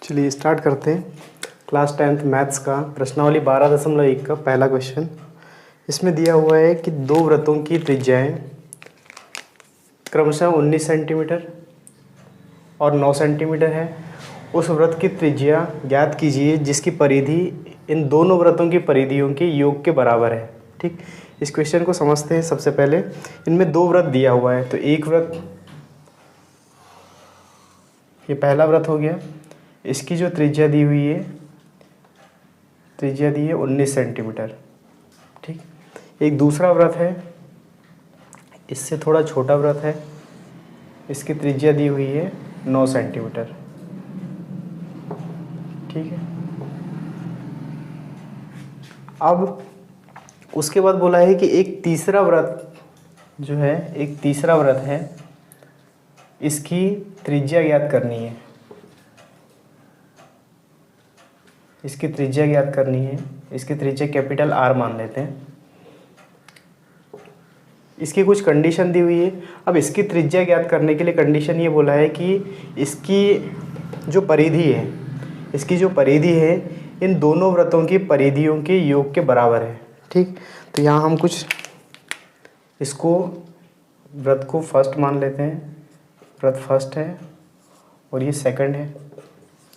चलिए स्टार्ट करते हैं। क्लास 10th मैथ्स का प्रश्नावली 12.1 का पहला क्वेश्चन। इसमें दिया हुआ है कि दो वृत्तों की त्रिज्याएं क्रमशः 19 सेंटीमीटर और 9 सेंटीमीटर है। उस वृत्त की त्रिज्या ज्ञात कीजिए जिसकी परिधि इन दोनों वृत्तों की परिधियों के योग के बराबर है। ठीक, इस क्वेश्चन को समझते हैं। सबसे पहले इनमें दो वृत्त दिया हुआ है, तो एक वृत्त, ये पहला वृत्त हो गया। इसकी जो त्रिज्या दी हुई है, त्रिज्या दी है 19 सेंटीमीटर। ठीक, एक दूसरा वृत्त है, इससे थोड़ा छोटा वृत्त है, इसकी त्रिज्या दी हुई है 9 सेंटीमीटर। ठीक है, अब उसके बाद बोला है कि एक तीसरा वृत्त जो है, एक तीसरा वृत्त है, इसकी त्रिज्या ज्ञात करनी है। इसकी त्रिज्या ज्ञात करनी है। इसकी त्रिज्या कैपिटल आर मान लेते हैं। इसकी कुछ कंडीशन दी हुई है। अब इसकी त्रिज्या ज्ञात करने के लिए कंडीशन ये बोला है कि इसकी जो परिधि है, इसकी जो परिधि है इन दोनों वृत्तों की परिधियों के योग के बराबर है। ठीक, तो यहाँ हम कुछ इसको वृत्त को फर्स्ट मान लेते हैं। वृत्त फर्स्ट है और ये सेकंड है।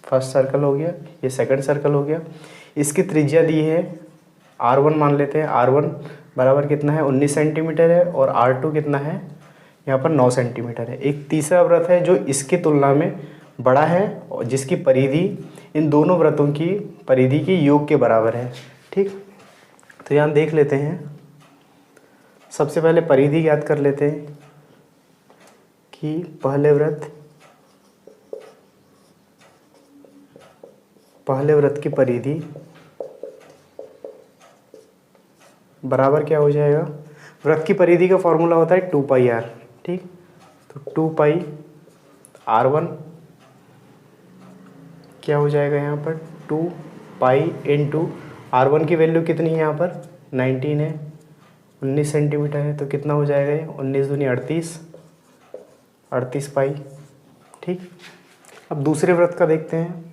फर्स्ट सर्कल हो गया, ये सेकंड सर्कल हो गया। इसकी त्रिज्या दी है R1 मान लेते हैं। R1 बराबर कितना है, 19 सेंटीमीटर है, और R2 कितना है, यहाँ पर 9 सेंटीमीटर है। एक तीसरा वृत्त है जो इसकी तुलना में बड़ा है और जिसकी परिधि इन दोनों वृत्तों की परिधि के योग के बराबर है। ठीक, तो यहाँ देख लेते हैं। सबसे पहले परिधि ज्ञात कर लेते हैं कि पहले वृत्त की परिधि बराबर क्या हो जाएगा। वृत्त की परिधि का फॉर्मूला होता है 2πr। ठीक, तो 2πr1 क्या हो जाएगा, यहाँ पर 2π इंटू R1 की वैल्यू कितनी है, यहाँ पर 19 है, 19 सेंटीमीटर है, तो कितना हो जाएगा ये 19 दूनी 38 पाई। ठीक, अब दूसरे वृत्त का देखते हैं।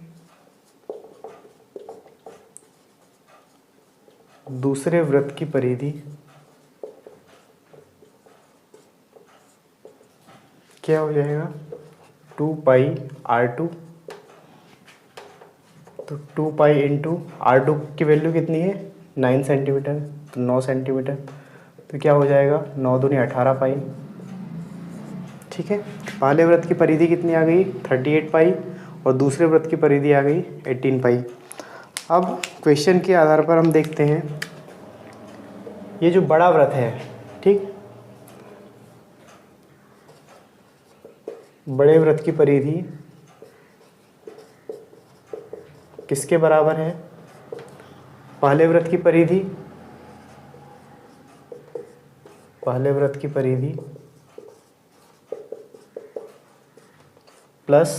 दूसरे वृत्त की परिधि क्या हो जाएगा, 2πr2, तो 2π इंटू R2 की वैल्यू कितनी है 9 सेंटीमीटर, तो 9 सेंटीमीटर, तो क्या हो जाएगा 9 दूनी 18 पाई। ठीक है, पहले वृत्त की परिधि कितनी आ गई 38 पाई और दूसरे वृत्त की परिधि आ गई 18 पाई। अब क्वेश्चन के आधार पर हम देखते हैं, ये जो बड़ा वृत्त है, ठीक, बड़े वृत्त की परिधि किसके बराबर है, पहले वृत्त की परिधि, पहले वृत्त की परिधि प्लस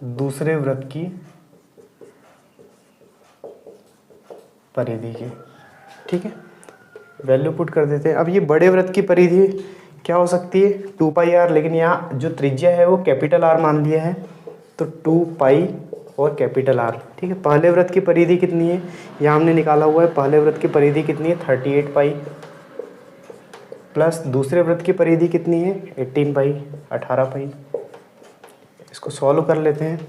दूसरे वृत्त की परिधि की। ठीक है, वैल्यू पुट कर देते हैं। अब ये बड़े वृत्त की परिधि क्या हो सकती है 2πr, लेकिन यहाँ जो त्रिज्या है वो कैपिटल R मान लिया है, तो 2π और कैपिटल R। ठीक है, पहले वृत्त की परिधि कितनी है, यहाँ हमने निकाला हुआ है। पहले वृत्त की परिधि कितनी है 38 पाई, प्लस दूसरे वृत्त की परिधि कितनी है 18 पाई, 18 पाई। इसको सॉल्व कर लेते हैं।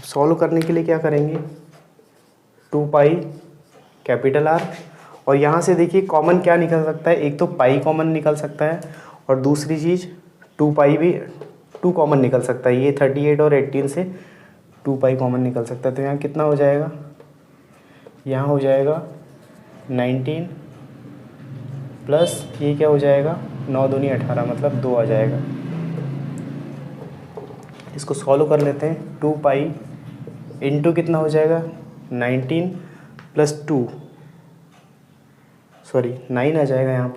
सॉल्व करने के लिए क्या करेंगे, 2π कैपिटल R, और यहाँ से देखिए कॉमन क्या निकल सकता है, एक तो पाई कॉमन निकल सकता है और दूसरी चीज़ 2π भी 2 कॉमन निकल सकता है। ये 38 और 18 से 2π कॉमन निकल सकता है, तो यहाँ कितना हो जाएगा, यहाँ हो जाएगा 19 प्लस ये क्या हो जाएगा 9 दूनी 18, मतलब 2 आ जाएगा। इसको सॉल्व कर लेते हैं। 2π इंटू कितना हो जाएगा 19 प्लस 2, सॉरी 9 आ जाएगा, यहाँ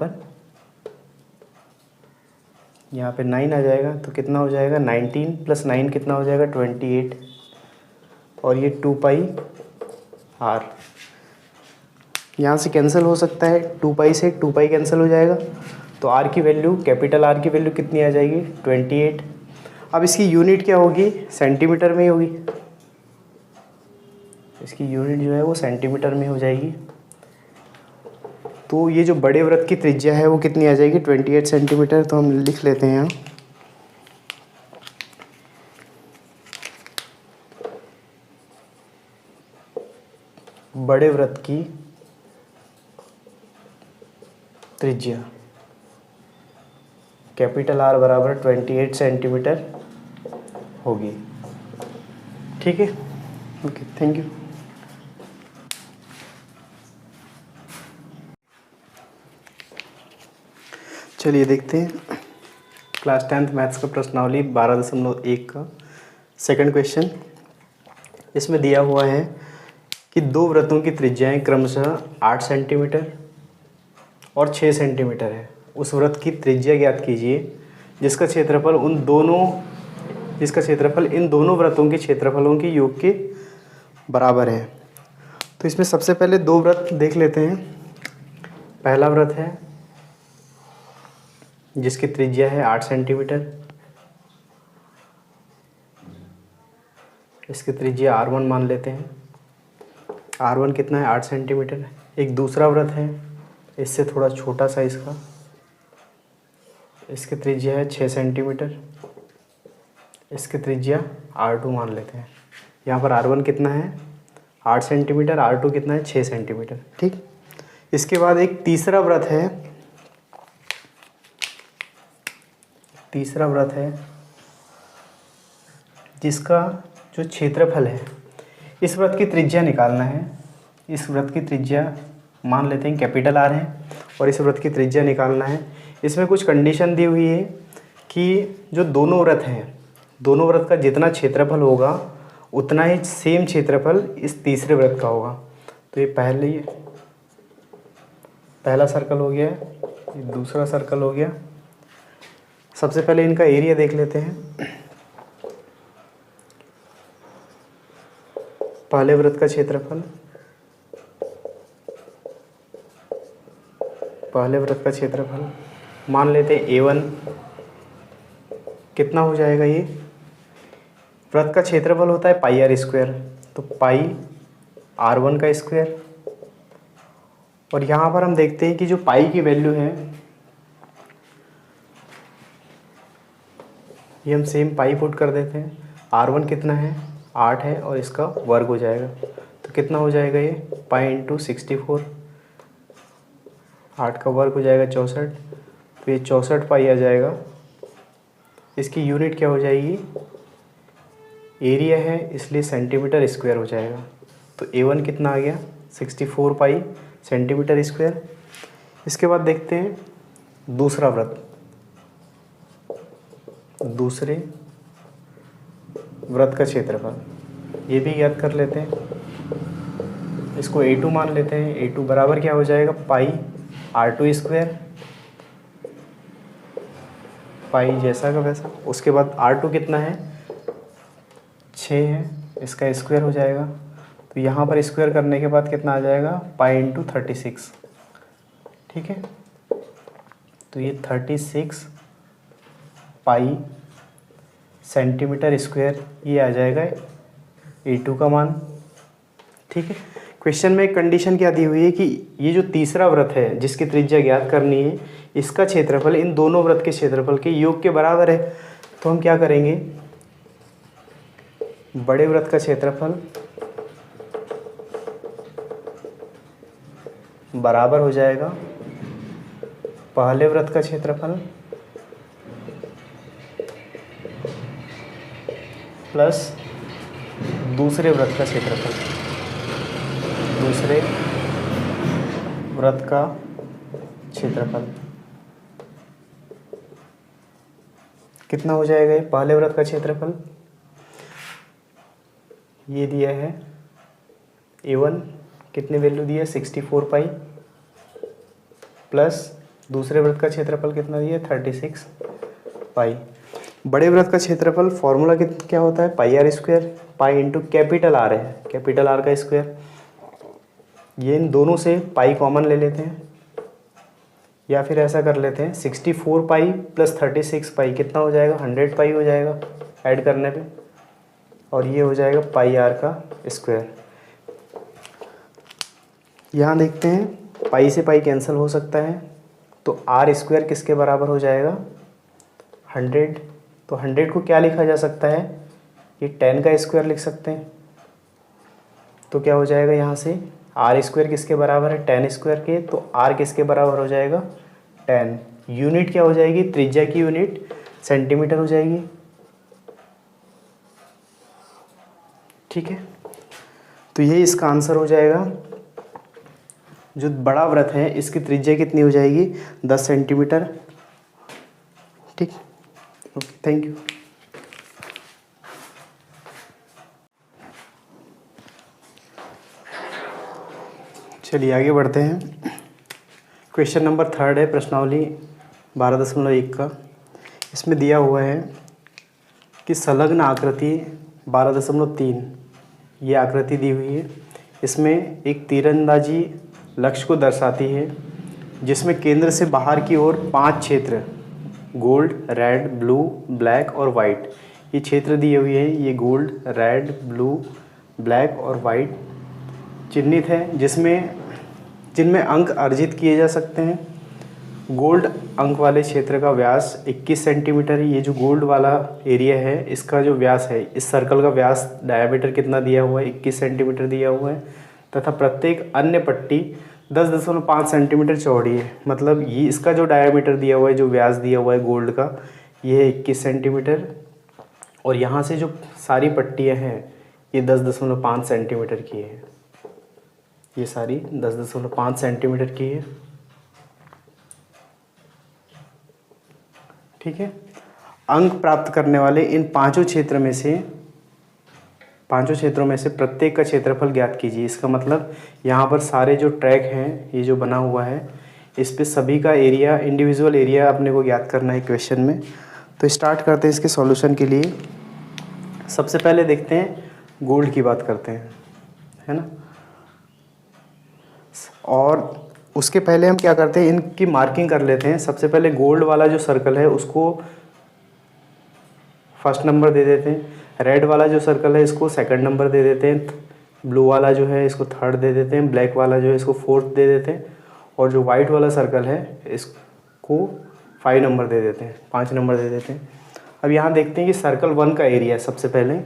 पे 9 आ जाएगा, तो कितना हो जाएगा 19 प्लस 9 कितना हो जाएगा 28, और ये 2πr यहाँ से कैंसिल हो सकता है, 2π से 2π कैंसिल हो जाएगा, तो आर की वैल्यू, कैपिटल आर की वैल्यू कितनी आ जाएगी 28। अब इसकी यूनिट क्या होगी, सेंटीमीटर में ही होगी, इसकी यूनिट जो है वो सेंटीमीटर में हो जाएगी। तो ये जो बड़े वृत्त की त्रिज्या है वो कितनी आ जाएगी 28 सेंटीमीटर। तो हम लिख लेते हैं यहाँ बड़े वृत्त की त्रिज्या कैपिटल आर बराबर 28 सेंटीमीटर होगी। ठीक है, ओके, थैंक यू। चलिए देखते हैं क्लास 10th मैथ्स का प्रश्नावली 12.1 का सेकंड क्वेश्चन। इसमें दिया हुआ है कि दो वृत्तों की त्रिज्याएं क्रमशः 8 सेंटीमीटर और 6 सेंटीमीटर है। उस वृत्त की त्रिज्या ज्ञात कीजिए जिसका क्षेत्रफल इन दोनों वृत्तों के क्षेत्रफलों के योग के बराबर है। तो इसमें सबसे पहले दो वृत्त देख लेते हैं। पहला वृत्त है जिसकी त्रिज्या है 8 सेंटीमीटर, इसकी त्रिज्या R1 मान लेते हैं। R1 कितना है 8 सेंटीमीटर। एक दूसरा वृत्त है इससे थोड़ा छोटा साइज का, इसकी त्रिज्या है 6 सेंटीमीटर, इसकी त्रिज्या R2 मान लेते हैं। यहाँ पर R1 कितना है 8 सेंटीमीटर, R2 कितना है 6 सेंटीमीटर। ठीक, इसके बाद एक तीसरा वृत्त है जिसका जो क्षेत्रफल है, इस वृत्त की त्रिज्या निकालना है। इस वृत्त की त्रिज्या मान लेते हैं कैपिटल आर है और इस वृत्त की त्रिज्या निकालना है। इसमें कुछ कंडीशन दी हुई है कि जो दोनों वृत्त हैं, दोनों वृत्त का जितना क्षेत्रफल होगा उतना ही सेम क्षेत्रफल इस तीसरे वृत्त का होगा। तो ये पहला सर्कल हो गया, ये दूसरा सर्कल हो गया। सबसे पहले इनका एरिया देख लेते हैं। पहले वृत्त का क्षेत्रफल मान लेते हैं A1 कितना हो जाएगा। ये वृत्त का क्षेत्रफल होता है पाई आर स्क्वायर, तो पाई R1 का स्क्वायर। और यहाँ पर हम देखते हैं कि जो पाई की वैल्यू है ये हम सेम पाई पुट कर देते हैं। R1 कितना है 8 है और इसका वर्ग हो जाएगा, तो कितना हो जाएगा ये पाई इंटू 64, 8 का वर्ग हो जाएगा 64, तो ये 64 पाई आ जाएगा। इसकी यूनिट क्या हो जाएगी, एरिया है इसलिए सेंटीमीटर स्क्वायर हो जाएगा। तो A1 कितना आ गया 64 पाई सेंटीमीटर स्क्वायर। इसके बाद देखते हैं दूसरा वृत्त, दूसरे वृत्त का क्षेत्रफल, ये भी याद कर लेते हैं। इसको A2 मान लेते हैं। A2 बराबर क्या हो जाएगा पाई R2 स्क्वायर, पाई जैसा का वैसा। उसके बाद R2 कितना है 6 है, इसका स्क्वायर हो जाएगा। तो यहाँ पर स्क्वायर करने के बाद कितना आ जाएगा पाई इंटू 36। ठीक है, तो ये 36 पाई सेंटीमीटर स्क्वायर ये आ जाएगा A2 का मान। ठीक है, क्वेश्चन में एक कंडीशन क्या दी हुई है कि ये जो तीसरा वृत्त है जिसकी त्रिज्या ज्ञात करनी है, इसका क्षेत्रफल इन दोनों वृत्त के क्षेत्रफल के योग के बराबर है। तो हम क्या करेंगे, बड़े वृत्त का क्षेत्रफल बराबर हो जाएगा पहले वृत्त का क्षेत्रफल प्लस दूसरे वृत्त का क्षेत्रफल। दूसरे वृत्त का क्षेत्रफल कितना हो जाएगा, ये पहले वृत्त का क्षेत्रफल ये दिया है A1 कितने वैल्यू दिया 64 पाई, प्लस दूसरे वृत्त का क्षेत्रफल कितना दिया 36 पाई। बड़े वृत्त का क्षेत्रफल फॉर्मूला क्या होता है pi R square, pi into capital R है, कैपिटल आर का स्क्वायर। ये इन दोनों से पाई कॉमन ले लेते हैं, या फिर ऐसा कर लेते हैं 64 पाई प्लस 36 पाई कितना हो जाएगा, 100 पाई हो जाएगा ऐड करने पे, और ये हो जाएगा पाई आर का स्क्वायर। यहाँ देखते हैं पाई से पाई कैंसिल हो सकता है, तो आर स्क्वायर किसके बराबर हो जाएगा, 100। तो 100 को क्या लिखा जा सकता है, ये 10 का स्क्वायर लिख सकते हैं। तो क्या हो जाएगा यहाँ से, आर स्क्वायर किसके बराबर है, 10 स्क्वायर के, तो आर किसके बराबर हो जाएगा, 10। यूनिट क्या हो जाएगी, त्रिज्या की यूनिट सेंटीमीटर हो जाएगी। ठीक है, तो ये इसका आंसर हो जाएगा। जो बड़ा वृत्त है इसकी त्रिज्या कितनी हो जाएगी, 10 सेंटीमीटर। ठीक, ओके, थैंक यू। चलिए आगे बढ़ते हैं। क्वेश्चन नंबर 3 है प्रश्नावली 12.1 का। इसमें दिया हुआ है कि संलग्न आकृति 12.3 ये आकृति दी हुई है। इसमें एक तीरंदाजी लक्ष्य को दर्शाती है, जिसमें केंद्र से बाहर की ओर 5 क्षेत्र गोल्ड, रेड, ब्लू, ब्लैक और वाइट, ये क्षेत्र दिए हुए हैं। ये गोल्ड, रेड, ब्लू, ब्लैक और वाइट चिन्हित है, जिनमें अंक अर्जित किए जा सकते हैं। गोल्ड अंक वाले क्षेत्र का व्यास 21 सेंटीमीटर है। ये जो गोल्ड वाला एरिया है इसका जो व्यास है, इस सर्कल का व्यास डायमीटर कितना दिया हुआ है, 21 सेंटीमीटर दिया हुआ है, तथा प्रत्येक अन्य पट्टी 10.5 सेंटीमीटर चौड़ी है। मतलब ये इसका जो डायमीटर दिया हुआ है, जो व्यास दिया हुआ है गोल्ड का, ये है 21 सेंटीमीटर, और यहाँ से जो सारी पट्टियाँ हैं ये 10.5 सेंटीमीटर की है। ये सारी 10.5 सेंटीमीटर की है। ठीक है, अंक प्राप्त करने वाले इन पांचों क्षेत्रों में से प्रत्येक का क्षेत्रफल ज्ञात कीजिए। इसका मतलब यहाँ पर सारे जो ट्रैक हैं, ये जो बना हुआ है, इस पे सभी का एरिया, इंडिविजुअल एरिया अपने को ज्ञात करना है क्वेश्चन में। तो स्टार्ट करते हैं इसके सॉल्यूशन के लिए। सबसे पहले देखते हैं गोल्ड की बात करते हैं, है ना। और उसके पहले हम क्या करते हैं, इनकी मार्किंग कर लेते हैं। सबसे पहले गोल्ड वाला जो सर्कल है उसको फर्स्ट नंबर दे देते हैं, रेड वाला जो सर्कल है इसको सेकंड नंबर दे देते हैं, ब्लू वाला जो है इसको थर्ड दे देते हैं, ब्लैक वाला जो है इसको फोर्थ दे देते हैं, और जो वाइट वाला सर्कल है इसको 5 नंबर दे देते हैं, 5 नंबर दे देते हैं। अब यहाँ देखते हैं कि सर्कल 1 का एरिया है। सबसे पहले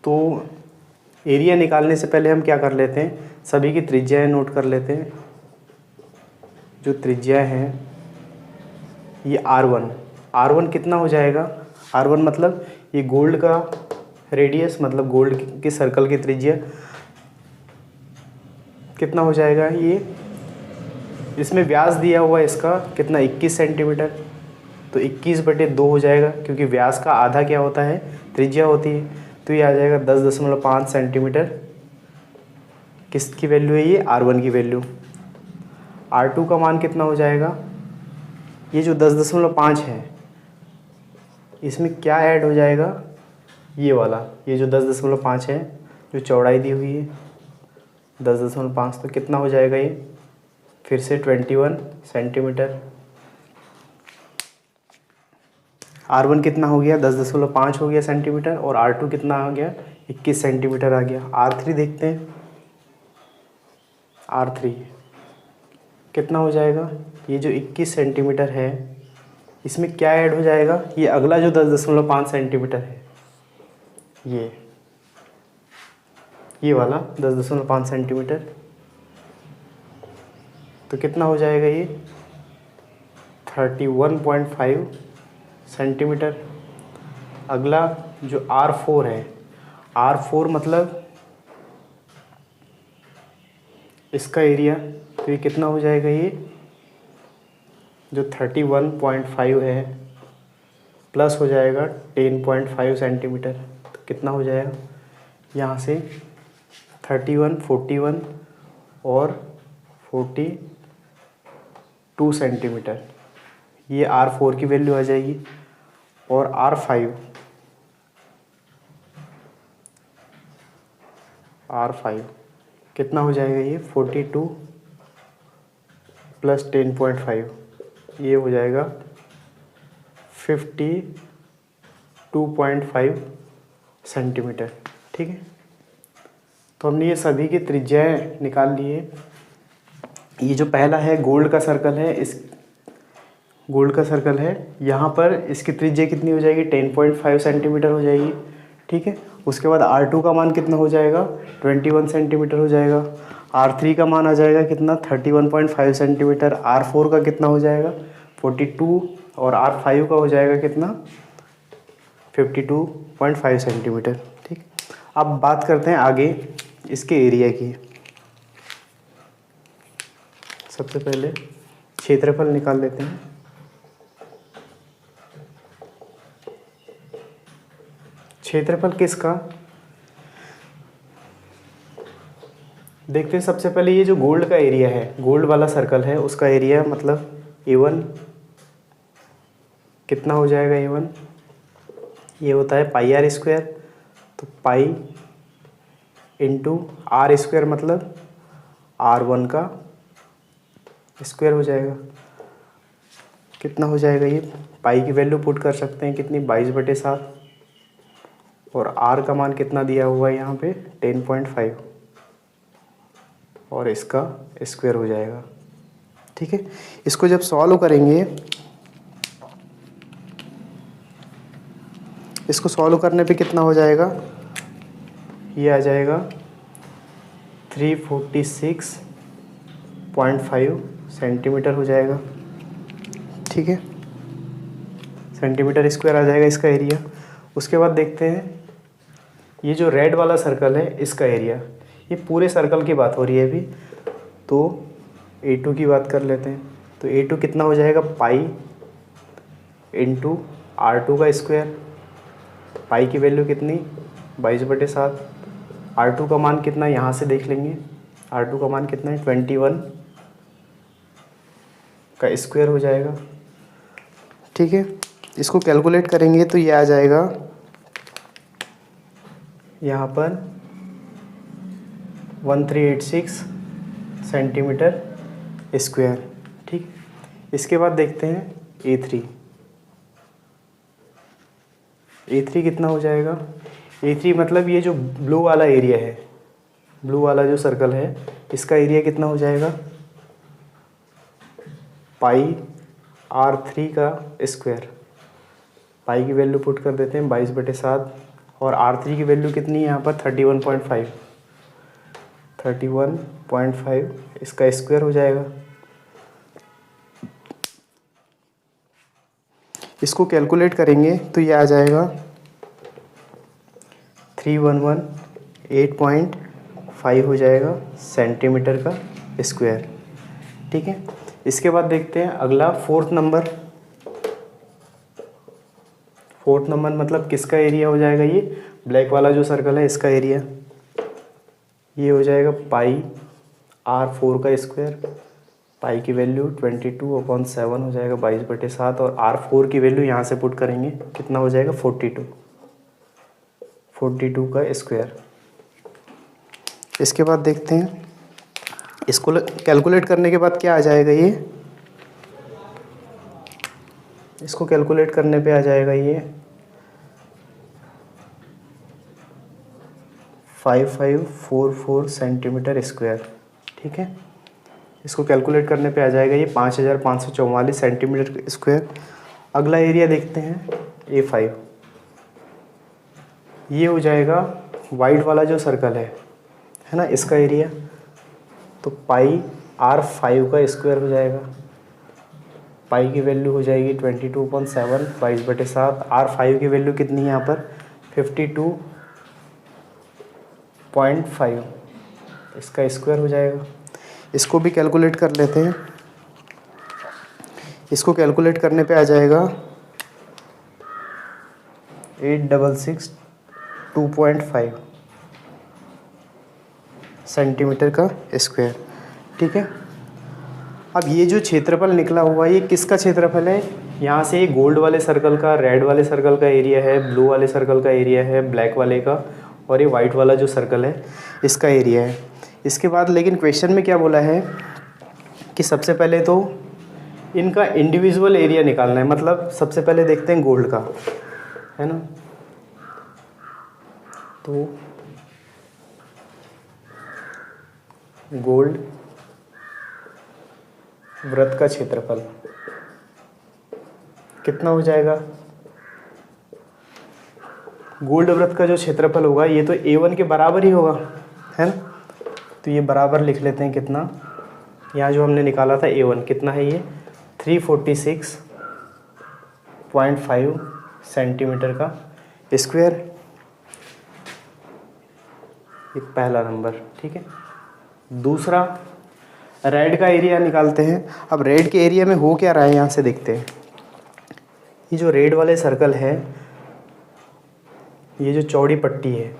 तो एरिया निकालने से पहले हम क्या कर लेते हैं, सभी की त्रिज्याएं नोट कर लेते हैं। जो त्रिज्या है ये R1 कितना हो जाएगा, R1 मतलब ये गोल्ड का रेडियस, मतलब गोल्ड के सर्कल की त्रिज्या कितना हो जाएगा। ये इसमें व्यास दिया हुआ है इसका कितना, 21 सेंटीमीटर, तो 21/2 हो जाएगा, क्योंकि व्यास का आधा क्या होता है, त्रिज्या होती है। तो ये आ जाएगा 10.5 सेंटीमीटर। किसकी वैल्यू है ये, R1 की वैल्यू। R2 का मान कितना हो जाएगा, ये जो 10.5 है इसमें क्या ऐड हो जाएगा, ये वाला, ये जो 10.5 है, जो चौड़ाई दी हुई है 10.5, तो कितना हो जाएगा ये, फिर से 21 सेंटीमीटर। R1 कितना हो गया, 10.5 हो गया सेंटीमीटर, और R2 कितना आ गया, 21 सेंटीमीटर आ गया। R3 देखते हैं, R3 कितना हो जाएगा, ये जो 21 सेंटीमीटर है इसमें क्या ऐड हो जाएगा, ये अगला जो 10.5 सेंटीमीटर है, ये वाला 10.5 सेंटीमीटर, तो कितना हो जाएगा ये 31.5 सेंटीमीटर। अगला जो R4 है, R4 मतलब इसका एरिया, तो ये कितना हो जाएगा, ये जो 31.5 है प्लस हो जाएगा 10.5 सेंटीमीटर, तो कितना हो जाएगा यहाँ से 31, 41 और 42 सेंटीमीटर, ये R4 की वैल्यू आ जाएगी। और R5 कितना हो जाएगा, ये 42 प्लस 10.5, ये हो जाएगा 52.5 सेंटीमीटर। ठीक है, तो हमने ये सभी की त्रिज्याएँ निकाल ली है। ये जो पहला है गोल्ड का सर्कल है, इस गोल्ड का सर्कल है, यहाँ पर इसकी त्रिज्या कितनी हो जाएगी 10.5 सेंटीमीटर हो जाएगी। ठीक है, उसके बाद R2 का मान कितना हो जाएगा 21 सेंटीमीटर हो जाएगा। R3 का मान आ जाएगा कितना 31.5 सेंटीमीटर। R4 का कितना हो जाएगा 42 और R5 का हो जाएगा कितना 52.5 सेंटीमीटर। ठीक, अब बात करते हैं आगे इसके एरिया की। सबसे पहले क्षेत्रफल निकाल लेते हैं। क्षेत्रफल किसका देखते हैं। सबसे पहले ये जो गोल्ड का एरिया है, गोल्ड वाला सर्कल है, उसका एरिया मतलब A1 कितना हो जाएगा। A1 ये होता है पाई आर स्क्वायर, तो पाई इंटू आर स्क्वायर मतलब R1 का स्क्वायर हो जाएगा। कितना हो जाएगा ये, पाई की वैल्यू पुट कर सकते हैं कितनी 22/7, और R का मान कितना दिया हुआ है यहाँ पे 10.5, और इसका स्क्वायर हो जाएगा। ठीक है, इसको जब सॉल्व करेंगे, इसको सॉल्व करने पे कितना हो जाएगा, ये आ जाएगा 346.5 सेंटीमीटर हो जाएगा। ठीक है, सेंटीमीटर स्क्वायर आ जाएगा इसका एरिया। उसके बाद देखते हैं ये जो रेड वाला सर्कल है, इसका एरिया, ये पूरे सर्कल की बात हो रही है अभी, तो A2 की बात कर लेते हैं। तो A2 कितना हो जाएगा पाई इंटू R2 का स्क्वायर। पाई की वैल्यू कितनी 22/7। R2 का मान कितना यहाँ से देख लेंगे, R2 का मान कितना है 21 का स्क्वायर हो जाएगा। ठीक है, इसको कैलकुलेट करेंगे तो ये आ जाएगा यहाँ पर 1386 सेंटीमीटर स्क्वायर। ठीक, इसके बाद देखते हैं A3 कितना हो जाएगा। A3 मतलब ये जो ब्लू वाला एरिया है, ब्लू वाला जो सर्कल है, इसका एरिया कितना हो जाएगा पाई R3 का स्क्वायर। पाई की वैल्यू पुट कर देते हैं 22/7, और R3 की वैल्यू कितनी है यहाँ पर 31.5, इसका स्क्वायर हो जाएगा। इसको कैलकुलेट करेंगे तो ये आ जाएगा 3118.5 हो जाएगा सेंटीमीटर का स्क्वायर। ठीक है, इसके बाद देखते हैं अगला फोर्थ नंबर मतलब किसका एरिया हो जाएगा, ये ब्लैक वाला जो सर्कल है, इसका एरिया ये हो जाएगा पाई R4 का स्क्वायर। पाई की वैल्यू 22/7 हो जाएगा 22/7, और R4 की वैल्यू यहाँ से पुट करेंगे कितना हो जाएगा 42 का स्क्वायर। इसके बाद देखते हैं, इसको कैलकुलेट करने के बाद क्या आ जाएगा, ये इसको कैलकुलेट करने पे आ जाएगा ये 5544 सेंटीमीटर स्क्वायर। ठीक है, इसको कैलकुलेट करने पे आ जाएगा ये 5544 सेंटीमीटर स्क्वायर। अगला एरिया देखते हैं A5, ये हो जाएगा वाइट वाला जो सर्कल है ना, इसका एरिया, तो पाई R5 का स्क्वायर हो जाएगा। पाई की वैल्यू हो जाएगी 22.7 22/7। R5 की वैल्यू कितनी है यहाँ पर 52.5, इसका स्क्वायर हो जाएगा। इसको भी कैलकुलेट कर लेते हैं। इसको कैलकुलेट करने पे आ जाएगा 8662.5 सेंटीमीटर का स्क्वायर। ठीक है, अब ये जो क्षेत्रफल निकला हुआ है, ये किसका क्षेत्रफल है, यहाँ से ये गोल्ड वाले सर्कल का, रेड वाले सर्कल का एरिया है, ब्लू वाले सर्कल का एरिया है, ब्लैक वाले का, और ये वाइट वाला जो सर्कल है, इसका एरिया है। इसके बाद लेकिन क्वेश्चन में क्या बोला है कि सबसे पहले तो इनका इंडिविजुअल एरिया निकालना है। मतलब सबसे पहले देखते हैं गोल्ड का, है ना। तो गोल्ड वृत्त का क्षेत्रफल कितना हो जाएगा। गोल्ड वृत्त का जो क्षेत्रफल होगा ये तो A1 के बराबर ही होगा, है ना। तो ये बराबर लिख लेते हैं कितना, यहाँ जो हमने निकाला था A1 कितना है, ये 346.5 सेंटीमीटर का स्क्वायर। ये पहला नंबर, ठीक है। दूसरा रेड का एरिया निकालते हैं। अब रेड के एरिया में हो क्या रहा है यहाँ से देखते हैं। ये जो रेड वाले सर्कल है, ये जो चौड़ी पट्टी है,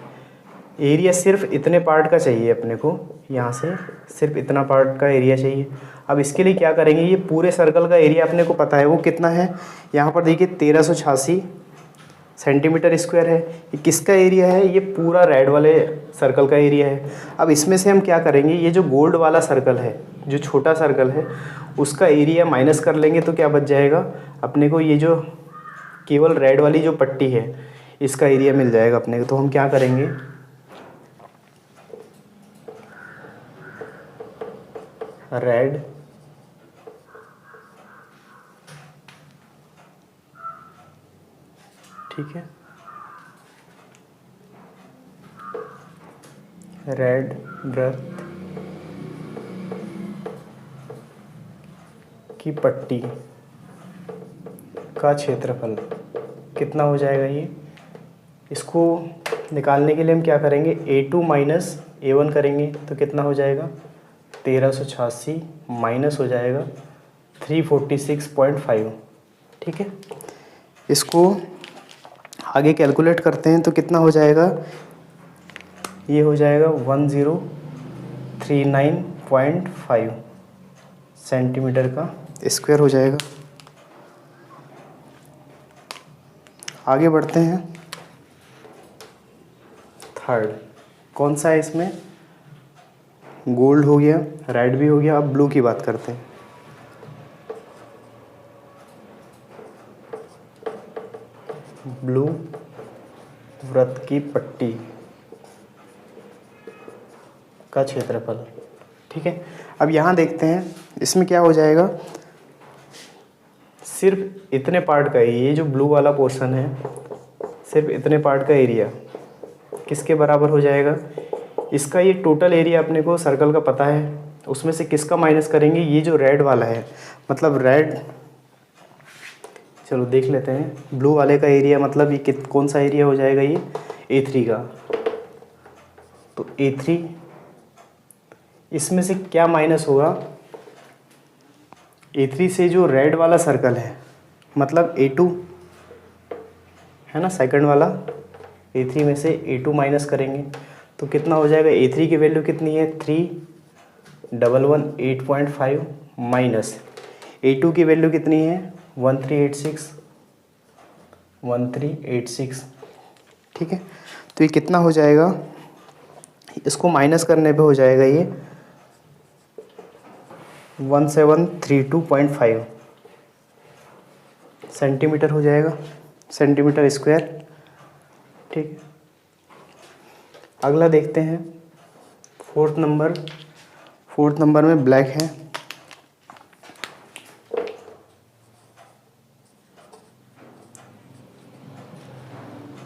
एरिया सिर्फ इतने पार्ट का चाहिए अपने को, यहाँ से सिर्फ इतना पार्ट का एरिया चाहिए। अब इसके लिए क्या करेंगे, ये पूरे सर्कल का एरिया अपने को पता है वो कितना है। यहाँ पर देखिए 1386 सेंटीमीटर स्क्वायर है। ये किसका एरिया है, ये पूरा रेड वाले सर्कल का एरिया है। अब इसमें से हम क्या करेंगे, ये जो गोल्ड वाला सर्कल है, जो छोटा सर्कल है, उसका एरिया माइनस कर लेंगे तो क्या बच जाएगा अपने को, ये जो केवल रेड वाली जो पट्टी है इसका एरिया मिल जाएगा अपने को। तो हम क्या करेंगे, रेड ठीक है, रेड वृत्त की पट्टी का क्षेत्रफल कितना हो जाएगा। ये इसको निकालने के लिए हम क्या करेंगे, A2 माइनस A1 करेंगे तो कितना हो जाएगा, 1386 माइनस हो जाएगा 346.5, ठीक है। इसको आगे कैलकुलेट करते हैं तो कितना हो जाएगा, ये हो जाएगा 1039.5 सेंटीमीटर का स्क्वायर हो जाएगा। आगे बढ़ते हैं। थर्ड कौन सा है, इसमें गोल्ड हो गया, रेड भी हो गया। अब ब्लू की बात करते हैं। ब्लू वृत्त की पट्टी का क्षेत्रफल, ठीक है। अब यहाँ देखते हैं इसमें क्या हो जाएगा, सिर्फ इतने पार्ट का, ये जो ब्लू वाला पोर्शन है, सिर्फ इतने पार्ट का एरिया किसके बराबर हो जाएगा। इसका ये टोटल एरिया अपने को सर्कल का पता है, उसमें से किसका माइनस करेंगे, ये जो रेड वाला है, मतलब रेड, चलो देख लेते हैं। ब्लू वाले का एरिया मतलब ये कौन सा एरिया हो जाएगा, ये A3 का। तो A3, इसमें से क्या माइनस होगा, A3 से जो रेड वाला सर्कल है, मतलब A2 है ना, सेकंड वाला, A3 में से A2 माइनस करेंगे तो कितना हो जाएगा। A3 की वैल्यू कितनी है, 3118.5 माइनस A2 की वैल्यू कितनी है, 1386, ठीक है। तो ये कितना हो जाएगा, इसको माइनस करने पे हो जाएगा ये 1732.5 सेंटीमीटर हो जाएगा, सेंटीमीटर स्क्वायर, ठीक है। अगला देखते हैं, फोर्थ नंबर में ब्लैक है।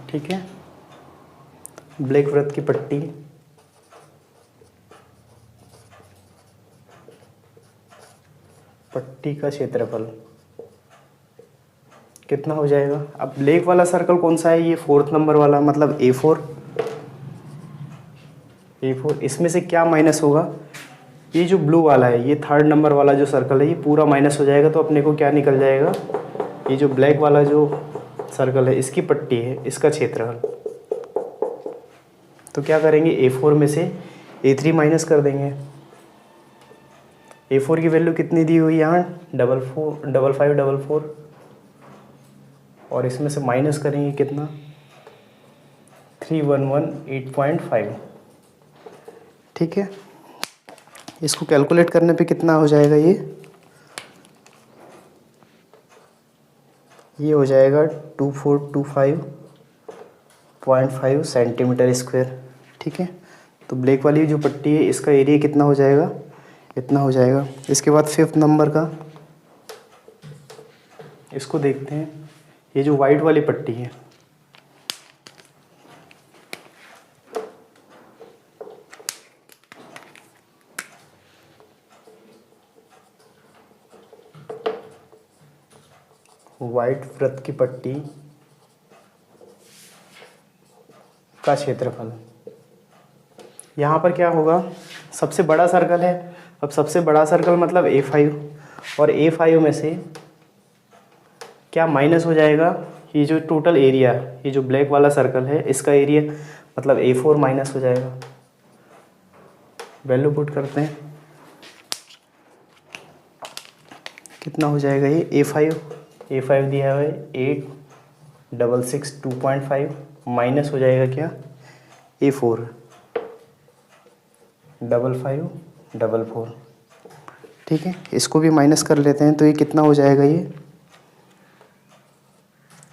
ठीक है, ब्लैक वृत्त की पट्टी का क्षेत्रफल कितना हो जाएगा। अब ब्लैक वाला सर्कल कौन सा है, ये फोर्थ नंबर वाला, मतलब A4। इसमें से क्या माइनस होगा, ये जो ब्लू वाला है, ये थर्ड नंबर वाला जो सर्कल है, ये पूरा माइनस हो जाएगा। तो अपने को क्या निकल जाएगा, ये जो ब्लैक वाला जो सर्कल है, इसकी पट्टी है, इसका क्षेत्रफल। तो क्या करेंगे, A4 में से A3 माइनस कर देंगे। A4 की वैल्यू कितनी दी हुई यहाँ, 5544, और इसमें से माइनस करेंगे कितना, 3118.5, ठीक है। इसको कैलकुलेट करने पे कितना हो जाएगा ये हो जाएगा 2425.5 सेंटीमीटर स्क्वायर। ठीक है, तो ब्लैक वाली जो पट्टी है इसका एरिया कितना हो जाएगा, इतना हो जाएगा। इसके बाद 5th नंबर का इसको देखते हैं। ये जो वाइट वाली पट्टी है, वाइट वृत्त की पट्टी का क्षेत्रफल, यहाँ पर क्या होगा, सबसे बड़ा सर्कल है। अब सबसे बड़ा सर्कल मतलब A5, और A5 में से क्या माइनस हो जाएगा, ये जो टोटल एरिया, ये जो ब्लैक वाला सर्कल है इसका एरिया मतलब A4 माइनस हो जाएगा। वैल्यू पुट करते हैं, कितना हो जाएगा ये A5 दिया हुआ है 8662.5 माइनस हो जाएगा क्या A4 5544। ठीक है, इसको भी माइनस कर लेते हैं, तो ये कितना हो जाएगा, ये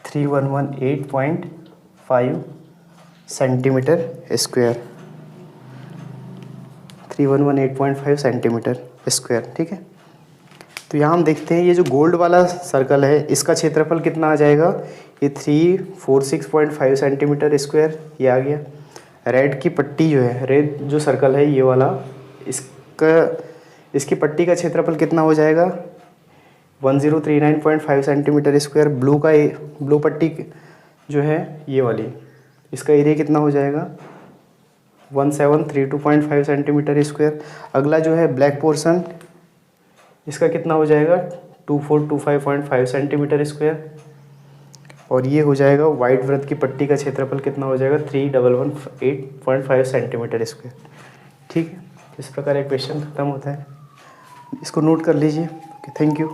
3118.5 सेंटीमीटर स्क्वायर, 3118.5 सेंटीमीटर स्क्वायर। ठीक है, तो यहाँ हम देखते हैं ये जो गोल्ड वाला सर्कल है इसका क्षेत्रफल कितना आ जाएगा, ये 346.5 सेंटीमीटर स्क्वायर, ये आ गया। रेड की पट्टी जो है, रेड जो सर्कल है ये वाला, इसकी पट्टी का क्षेत्रफल कितना हो जाएगा, 1039.5 सेंटीमीटर स्क्वायर। ब्लू पट्टी जो है ये वाली, इसका एरिया कितना हो जाएगा, 1732.5 सेंटीमीटर स्क्वायर। अगला जो है ब्लैक पोर्शन, इसका कितना हो जाएगा 2425.5 सेंटीमीटर स्क्वायर। और ये हो जाएगा वाइट वृत्त की पट्टी का क्षेत्रफल कितना हो जाएगा 3118.5 सेंटीमीटर स्क्वायर। ठीक है, इस प्रकार एक क्वेश्चन खत्म होता है, इसको नोट कर लीजिए। Okay, thank you.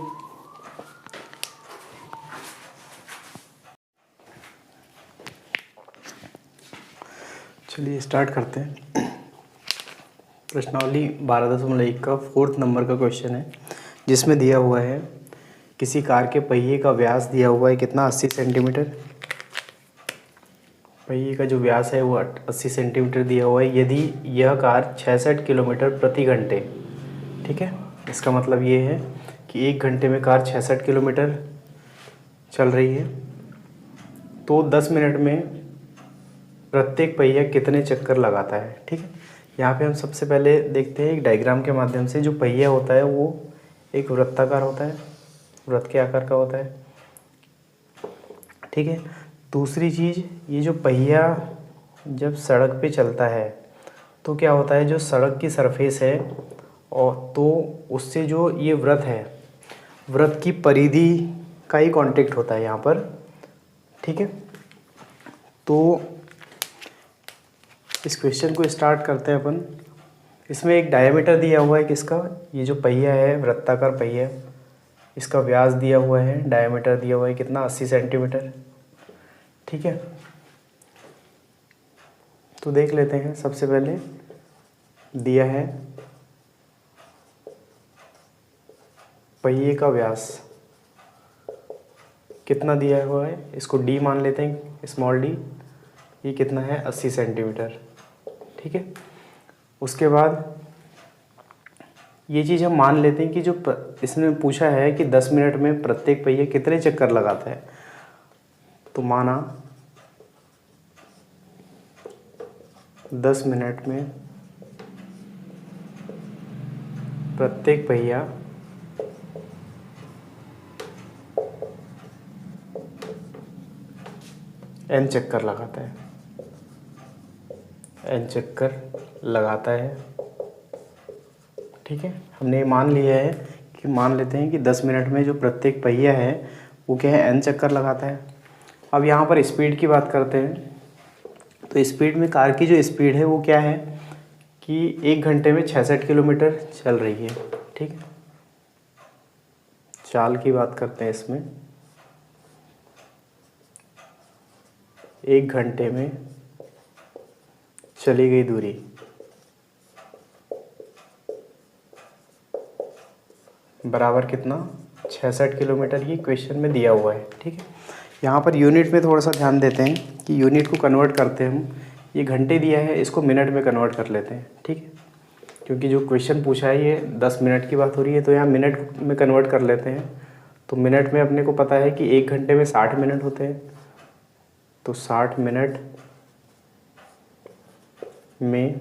चलिए स्टार्ट करते हैं। प्रश्नावली 12.1 का 4th नंबर का क्वेश्चन है, जिसमें दिया हुआ है किसी कार के पहिए का व्यास दिया हुआ है कितना 80 सेंटीमीटर। पहिए का जो व्यास है वो 80 सेंटीमीटर दिया हुआ है यदि यह कार 66 किलोमीटर प्रति घंटे, ठीक है, इसका मतलब ये है कि 1 घंटे में कार 66 किलोमीटर चल रही है, तो 10 मिनट में प्रत्येक पहिया कितने चक्कर लगाता है। ठीक है, यहाँ पे हम सबसे पहले देखते हैं एक डायग्राम के माध्यम से। जो पहिया होता है वो एक वृत्ताकार होता है, वृत्त के आकार का होता है। ठीक है, दूसरी चीज़, ये जो पहिया जब सड़क पे चलता है तो क्या होता है, जो सड़क की सरफेस है और तो उससे जो ये वृत्त है, वृत्त की परिधि का ही कांटेक्ट होता है यहाँ पर। ठीक है, तो इस क्वेश्चन को स्टार्ट करते हैं अपन। इसमें एक डायमीटर दिया हुआ है किसका, ये जो पहिया है वृत्ताकार पहिया, इसका व्यास दिया हुआ है, डायमीटर दिया हुआ है कितना 80 सेंटीमीटर। ठीक है, तो देख लेते हैं। सबसे पहले दिया है पहिए का व्यास कितना दिया हुआ है, इसको डी मान लेते हैं, स्मॉल डी। ये कितना है 80 सेंटीमीटर। ठीक है, उसके बाद ये चीज़ हम मान लेते हैं कि जो इसने पूछा है कि 10 मिनट में प्रत्येक पहिया कितने चक्कर लगाता है, तो माना 10 मिनट में प्रत्येक पहिया n चक्कर लगाता है, n चक्कर लगाता है। ठीक है, हमने ये मान लिया है कि मान लेते हैं कि 10 मिनट में जो प्रत्येक पहिया है वो क्या है n चक्कर लगाता है। अब यहाँ पर स्पीड की बात करते हैं, तो स्पीड में कार की जो स्पीड है वो क्या है कि 1 घंटे में 66 किलोमीटर चल रही है। ठीक है, चाल की बात करते हैं इसमें, 1 घंटे में चली गई दूरी बराबर कितना 66 किलोमीटर ये क्वेश्चन में दिया हुआ है। ठीक है, यहाँ पर यूनिट में थोड़ा सा ध्यान देते हैं कि यूनिट को कन्वर्ट करते हैं हम। ये घंटे दिया है, इसको मिनट में कन्वर्ट कर लेते हैं। ठीक है, क्योंकि जो क्वेश्चन पूछा है ये 10 मिनट की बात हो रही है, तो यहाँ मिनट में कन्वर्ट कर लेते हैं। तो मिनट में अपने को पता है कि 1 घंटे में 60 मिनट होते हैं, तो 60 मिनट में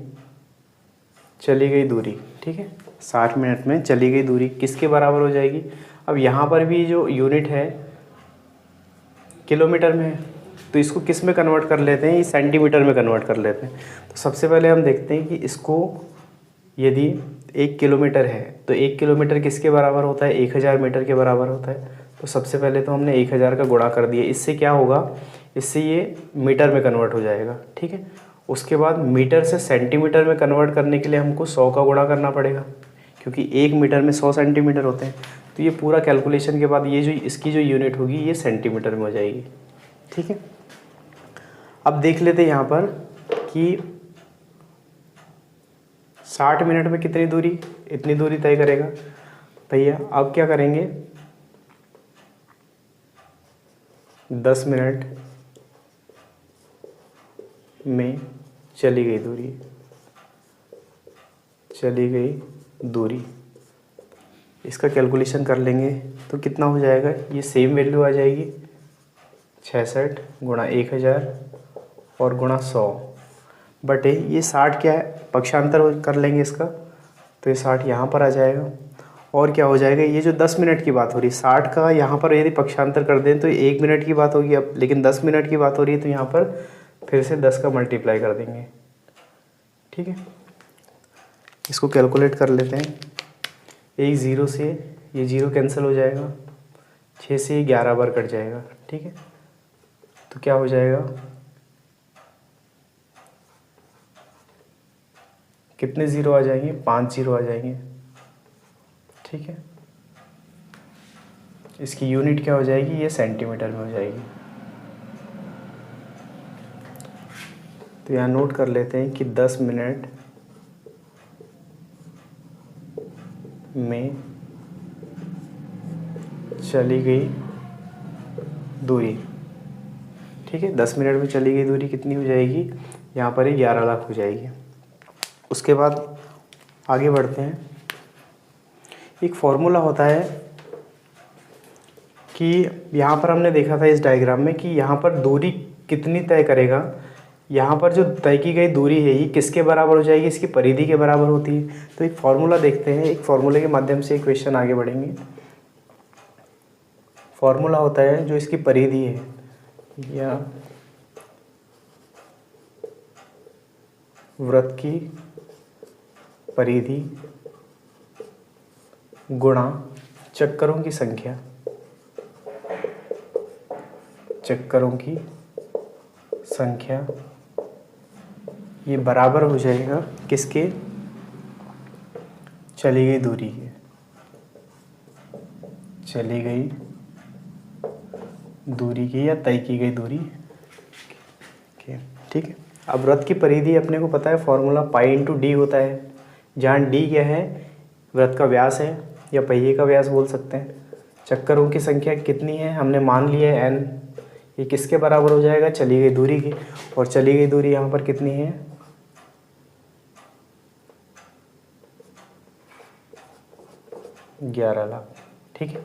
चली गई दूरी। ठीक है, 60 मिनट में चली गई दूरी किसके बराबर हो जाएगी। अब यहाँ पर भी जो यूनिट है किलोमीटर में है, तो इसको किस में कन्वर्ट कर लेते हैं, ये सेंटीमीटर में कन्वर्ट कर लेते हैं। तो सबसे पहले हम देखते हैं कि इसको यदि 1 किलोमीटर है तो 1 किलोमीटर किसके बराबर होता है, 1000 मीटर के बराबर होता है। तो सबसे पहले तो हमने 1000 का गुणा कर दिया, इससे क्या होगा, इससे ये मीटर में कन्वर्ट हो जाएगा। ठीक है, उसके बाद मीटर से सेंटीमीटर में कन्वर्ट करने के लिए हमको 100 का गुणा करना पड़ेगा, क्योंकि 1 मीटर में 100 सेंटीमीटर होते हैं। तो ये पूरा कैलकुलेशन के बाद ये जो इसकी जो यूनिट होगी ये सेंटीमीटर में हो जाएगी। ठीक है, अब देख लेते हैं यहाँ पर कि 60 मिनट में कितनी दूरी, इतनी दूरी तय करेगा भैया। अब क्या करेंगे, 10 मिनट में चली गई दूरी, चली गई दूरी, इसका कैलकुलेशन कर लेंगे तो कितना हो जाएगा, ये सेम वैल्यू आ जाएगी 66 गुणा 1000 और गुणा 100 बटे ये 60 क्या है, पक्षांतर कर लेंगे इसका, तो ये 60 यहाँ पर आ जाएगा। और क्या हो जाएगा, ये जो 10 मिनट की बात हो रही है 60 का यहाँ पर यदि पक्षांतर कर दें तो 1 मिनट की बात होगी अब, लेकिन 10 मिनट की बात हो रही है तो यहाँ पर फिर से 10 का मल्टीप्लाई कर देंगे। ठीक है, इसको कैलकुलेट कर लेते हैं। एक 0 से ये 0 कैंसिल हो जाएगा, 6 से ये 11 बार कट जाएगा। ठीक है, तो क्या हो जाएगा, कितने 0 आ जाएंगे, 5 0 आ जाएंगे। ठीक है, इसकी यूनिट क्या हो जाएगी, ये सेंटीमीटर में हो जाएगी। तो यहाँ नोट कर लेते हैं कि 10 मिनट में चली गई दूरी। ठीक है, 10 मिनट में चली गई दूरी कितनी हो जाएगी, यहाँ पर ही 11 लाख हो जाएगी। उसके बाद आगे बढ़ते हैं। एक फॉर्मूला होता है कि यहाँ पर हमने देखा था इस डायग्राम में कि यहाँ पर दूरी कितनी तय करेगा, यहाँ पर जो तय की गई दूरी है ये किसके बराबर हो जाएगी, इसकी परिधि के बराबर होती है। तो एक फॉर्मूला देखते हैं, एक फॉर्मूले के माध्यम से एक क्वेश्चन आगे बढ़ेंगे। फॉर्मूला होता है जो इसकी परिधि है या वृत्त की परिधि गुणा चक्करों की संख्या, चक्करों की संख्या, ये बराबर हो जाएगा किसके, चली गई दूरी के, चली गई दूरी की या तय की गई दूरी के। ठीक है, अब वृत्त की परिधि अपने को पता है फॉर्मूला पाई इंटू डी होता है, जहाँ डी क्या है, वृत्त का व्यास है या पहिए का व्यास बोल सकते हैं। चक्करों की संख्या कितनी है, हमने मान लिया है n, ये किसके बराबर हो जाएगा, चली गई दूरी की। और चली गई दूरी यहाँ पर कितनी है, 11 लाख। ठीक है,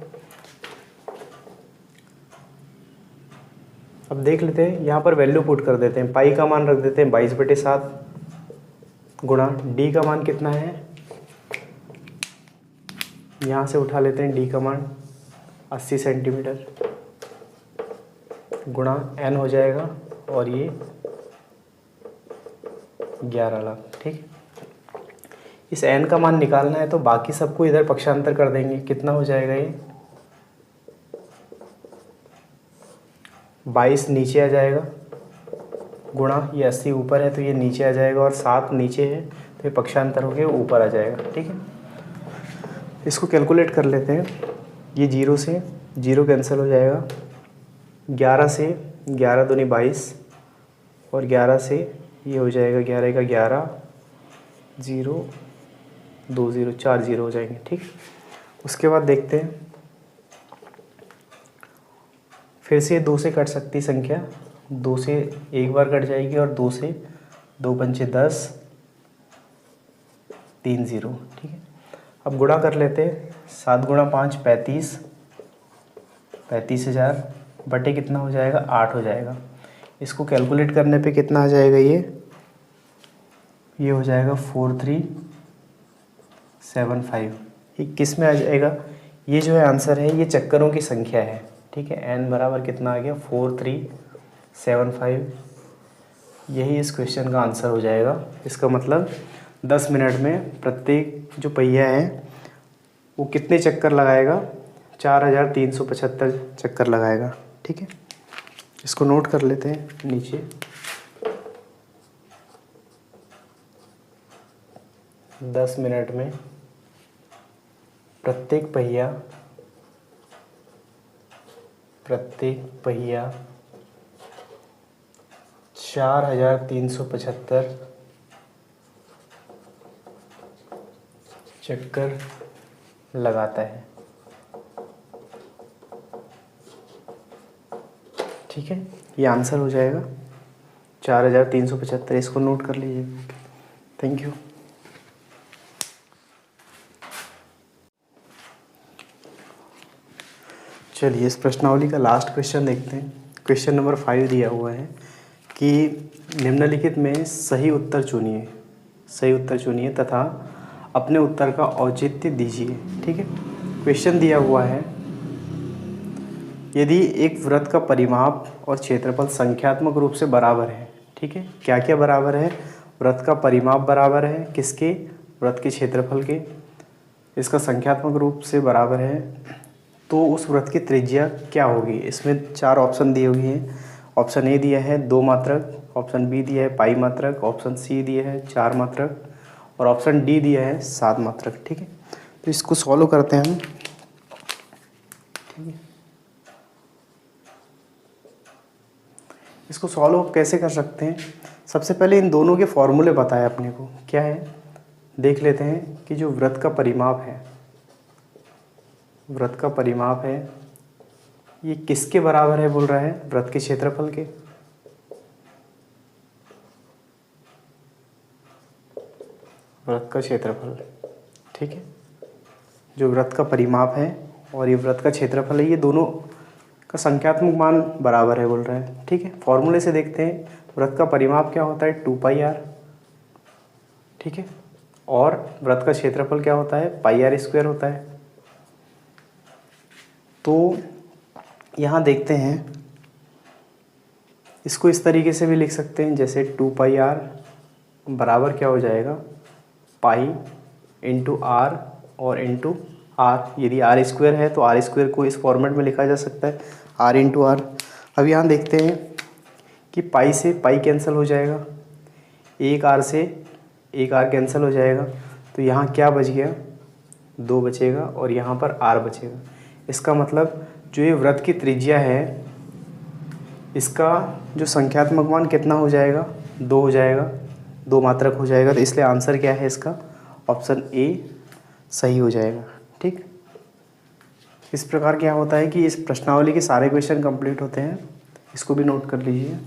अब देख लेते हैं, यहाँ पर वैल्यू पुट कर देते हैं। पाई का मान रख देते हैं 22/7 गुणा डी का मान कितना है, यहाँ से उठा लेते हैं डी का मान 80 सेंटीमीटर गुणा n हो जाएगा और ये 11 लाख। ठीक है, इस n का मान निकालना है तो बाकी सबको इधर पक्षांतर कर देंगे। कितना हो जाएगा, ये 22 नीचे आ जाएगा गुणा ये 80 ऊपर है तो ये नीचे आ जाएगा और 7 नीचे है तो ये पक्षांतर होकर ऊपर आ जाएगा। ठीक है, इसको कैलकुलेट कर लेते हैं। ये 0 से 0 कैंसिल हो जाएगा, 11 से 11 दूनी 22 और 11 से ये हो जाएगा 11 का 11, 0 2 0 4 0 हो जाएंगे। ठीक, उसके बाद देखते हैं, फिर से 2 से कट सकती संख्या, 2 से एक बार कट जाएगी और 2 से 2 पंचे 10, 3 0। ठीक है, अब गुणा कर लेते हैं। 7 गुणा 5 35, 35,000 बटे कितना हो जाएगा, 8 हो जाएगा। इसको कैलकुलेट करने पे कितना आ जाएगा, ये हो जाएगा 4375। ये किस में आ जाएगा, ये जो है आंसर है, ये चक्करों की संख्या है। ठीक है, n बराबर कितना आ गया, 4375। यही इस क्वेश्चन का आंसर हो जाएगा। इसका मतलब 10 मिनट में प्रत्येक जो पहिया है वो कितने चक्कर लगाएगा, 4375 चक्कर लगाएगा। ठीक है, इसको नोट कर लेते हैं नीचे। दस मिनट में प्रत्येक पहिया 4375 चक्कर लगाता है। ठीक है, ये आंसर हो जाएगा 4375। इसको नोट कर लीजिए। Thank you. चलिए इस प्रश्नावली का लास्ट क्वेश्चन देखते हैं। क्वेश्चन नंबर 5 दिया हुआ है कि निम्नलिखित में सही उत्तर चुनिए तथा अपने उत्तर का औचित्य दीजिए। ठीक है, क्वेश्चन दिया हुआ है, यदि एक वृत्त का परिमाप और क्षेत्रफल संख्यात्मक रूप से बराबर है। ठीक है, क्या क्या बराबर है, वृत्त का परिमाप बराबर है किसके, वृत्त के क्षेत्रफल के, इसका संख्यात्मक रूप से बराबर है, तो उस वृत्त की त्रिज्या क्या होगी। इसमें 4 ऑप्शन दिए हुए हैं। ऑप्शन ए दिया है 2 मात्रक, ऑप्शन बी दिया है पाई मात्रक, ऑप्शन सी दिया है 4 मात्रक और ऑप्शन डी दिया है 7 मात्रक। ठीक है, तो इसको सॉल्व करते हैं हम। ठीक है, इसको सॉल्व आप कैसे कर सकते हैं, सबसे पहले इन दोनों के फॉर्मूले बताए अपने को, क्या है देख लेते हैं कि जो वृत्त का परिमाप है ये किसके बराबर है, बोल रहा है वृत्त के क्षेत्रफल के। वृत्त का क्षेत्रफल, ठीक है, जो वृत्त का परिमाप है और ये वृत्त का क्षेत्रफल है, ये दोनों का संख्यात्मक मान बराबर है बोल रहा है। ठीक है, फॉर्मूले से देखते हैं, वृत्त का परिमाप क्या होता है 2πr। ठीक है, और वृत्त का क्षेत्रफल क्या होता है πr² होता है। तो यहाँ देखते हैं, इसको इस तरीके से भी लिख सकते हैं, जैसे 2πr बराबर क्या हो जाएगा पाई इंटू आर और इंटू आर। यदि r² है तो r² को इस फॉर्मेट में लिखा जा सकता है r इंटू आर। अब यहाँ देखते हैं कि पाई से पाई कैंसिल हो जाएगा, एक r से एक r कैंसिल हो जाएगा, तो यहाँ क्या बच गया 2 बचेगा और यहाँ पर r बचेगा। इसका मतलब जो ये वृत्त की त्रिज्या है इसका जो संख्यात्मक मान कितना हो जाएगा 2 हो जाएगा, 2 मात्रक हो जाएगा। तो इसलिए आंसर क्या है इसका, ऑप्शन ए सही हो जाएगा। ठीक, इस प्रकार क्या होता है कि इस प्रश्नावली के सारे क्वेश्चन कंप्लीट होते हैं। इसको भी नोट कर लीजिए।